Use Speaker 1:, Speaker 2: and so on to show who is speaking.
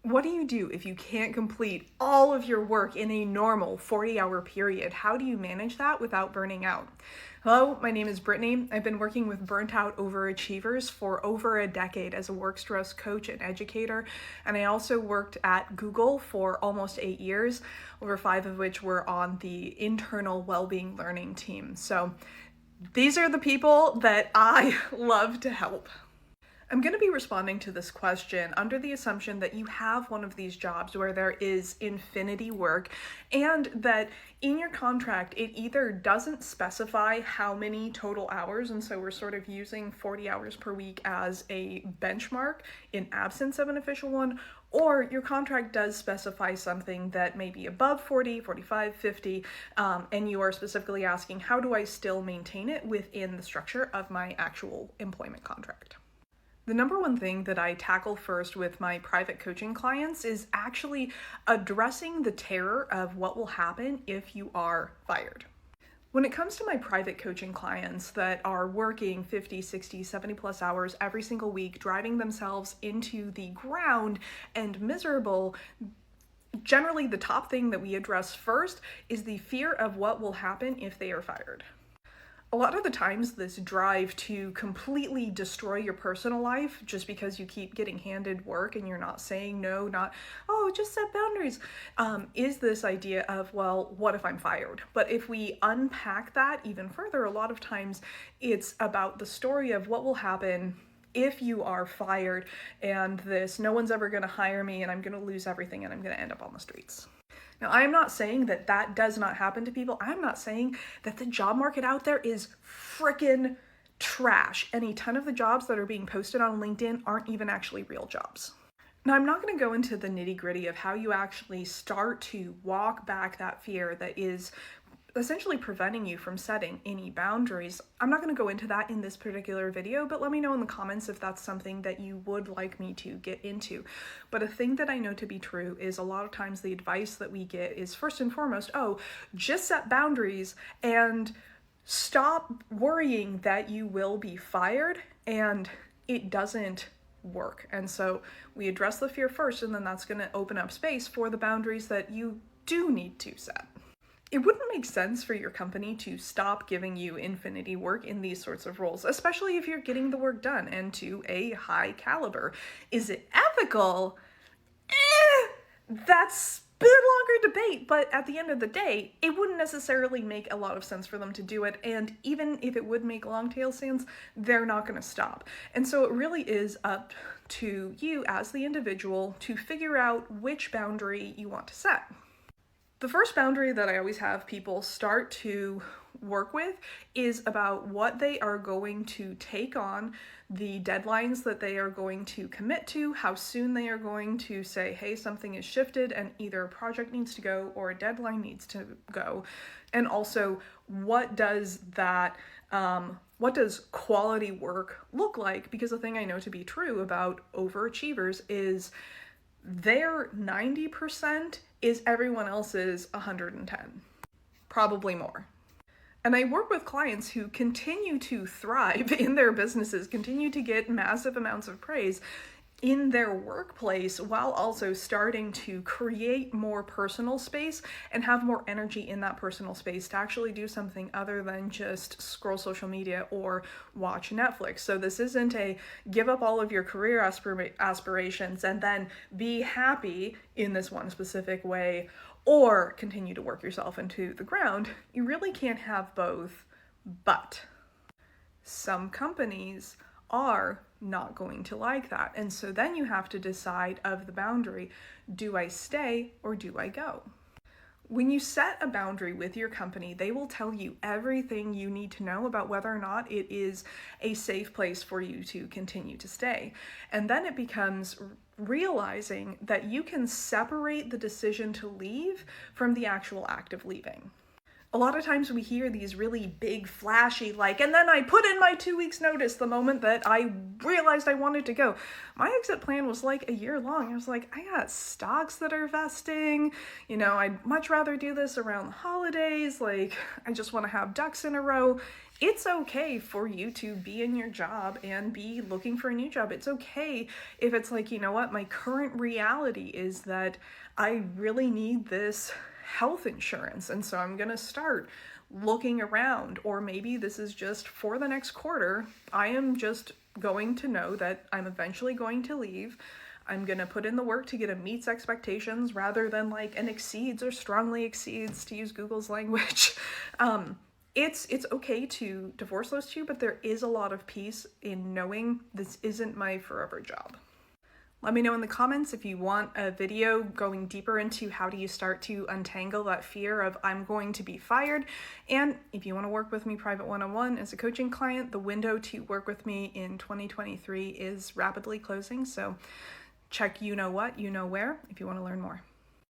Speaker 1: What do you do if you can't complete all of your work in a normal 40-hour period? How do you manage that without burning out? Hello, my name is Brittany. I've been working with burnt out overachievers for over a decade as a work stress coach and educator, and I also worked at Google for almost 8 years, over 5 of which were on the internal well-being learning team. So these are the people that I love to help. I'm going to be responding to this question under the assumption that you have one of these jobs where there is infinity work and that in your contract it either doesn't specify how many total hours, and so we're sort of using 40 hours per week as a benchmark in absence of an official one, or your contract does specify something that may be above 40, 45, 50, and you are specifically asking, how do I still maintain it within the structure of my actual employment contract? The number one thing that I tackle first with my private coaching clients is actually addressing the terror of what will happen if you are fired. When it comes to my private coaching clients that are working 50, 60, 70 plus hours every single week, driving themselves into the ground and miserable, generally the top thing that we address first is the fear of what will happen if they are fired. A lot of the times this drive to completely destroy your personal life just because you keep getting handed work and you're not saying no, just set boundaries, is this idea of, well, what if I'm fired? But if we unpack that even further, a lot of times it's about the story of what will happen if you are fired and this, no one's ever gonna hire me and I'm gonna lose everything and I'm gonna end up on the streets. Now, I'm not saying that that does not happen to people. I'm not saying that the job market out there is frickin' trash. And a ton of the jobs that are being posted on LinkedIn aren't even actually real jobs. Now, I'm not going to go into the nitty-gritty of how you actually start to walk back that fear that is essentially preventing you from setting any boundaries. I'm not going to go into that in this particular video, but let me know in the comments if that's something that you would like me to get into. But a thing that I know to be true is a lot of times the advice that we get is first and foremost, just set boundaries and stop worrying that you will be fired, and it doesn't work. And so we address the fear first, and then that's going to open up space for the boundaries that you do need to set. It wouldn't make sense for your company to stop giving you infinity work in these sorts of roles, especially if you're getting the work done and to a high caliber. Is it ethical? That's a bit longer debate, but at the end of the day, it wouldn't necessarily make a lot of sense for them to do it, and even if it would make long tail sense, they're not going to stop. And so it really is up to you as the individual to figure out which boundary you want to set. The first boundary that I always have people start to work with is about what they are going to take on, the deadlines that they are going to commit to, how soon they are going to say, hey, something is shifted and either a project needs to go or a deadline needs to go. And also, what does quality work look like? Because the thing I know to be true about overachievers is their 90% is everyone else's 110, probably more. And I work with clients who continue to thrive in their businesses, continue to get massive amounts of praise in their workplace while also starting to create more personal space and have more energy in that personal space to actually do something other than just scroll social media or watch Netflix. So this isn't a give up all of your career aspirations and then be happy in this one specific way or continue to work yourself into the ground. You really can't have both, but some companies are not going to like that. And so then you have to decide of the boundary, do I stay or do I go? When you set a boundary with your company, they will tell you everything you need to know about whether or not it is a safe place for you to continue to stay. And then it becomes realizing that you can separate the decision to leave from the actual act of leaving. A lot of times we hear these really big, flashy, like, and then I put in my 2 weeks notice the moment that I realized I wanted to go. My exit plan was like a year long. I was like, I got stocks that are vesting. You know, I'd much rather do this around the holidays. Like, I just want to have ducks in a row. It's okay for you to be in your job and be looking for a new job. It's okay if it's like, you know what, my current reality is that I really need this health insurance, and so I'm gonna start looking around. Or maybe this is just for the next quarter. I am just going to know that I'm eventually going to leave. I'm gonna put in the work to get a meets expectations rather than like an exceeds or strongly exceeds, to use Google's language. It's okay to divorce those two, but there is a lot of peace in knowing this isn't my forever job. Let me know in the comments if you want a video going deeper into how do you start to untangle that fear of I'm going to be fired. And if you want to work with me private one-on-one as a coaching client, the window to work with me in 2023 is rapidly closing. So check you know what, you know where if you want to learn more.